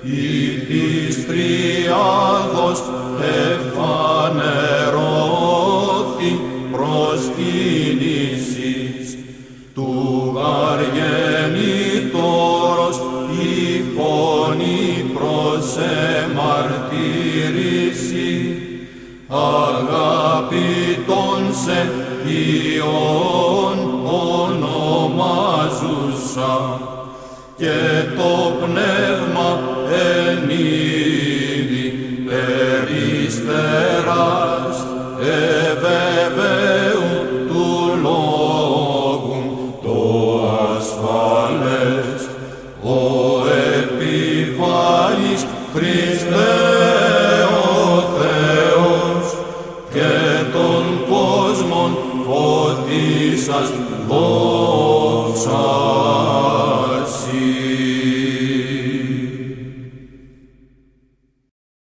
ή της Τριάδος εφανερώθη προσκύνησης του αργενητόρος η φωνή προς εμαρτύρηση αγαπητόν σε Υιόν ονομάζουσα και το πνεύμα εν είδη περιστεράς εβεβαίου του λόγου το ασφαλές ο επιφανής Χριστέ ο Θεός και των κόσμων φωτίσας δόξα.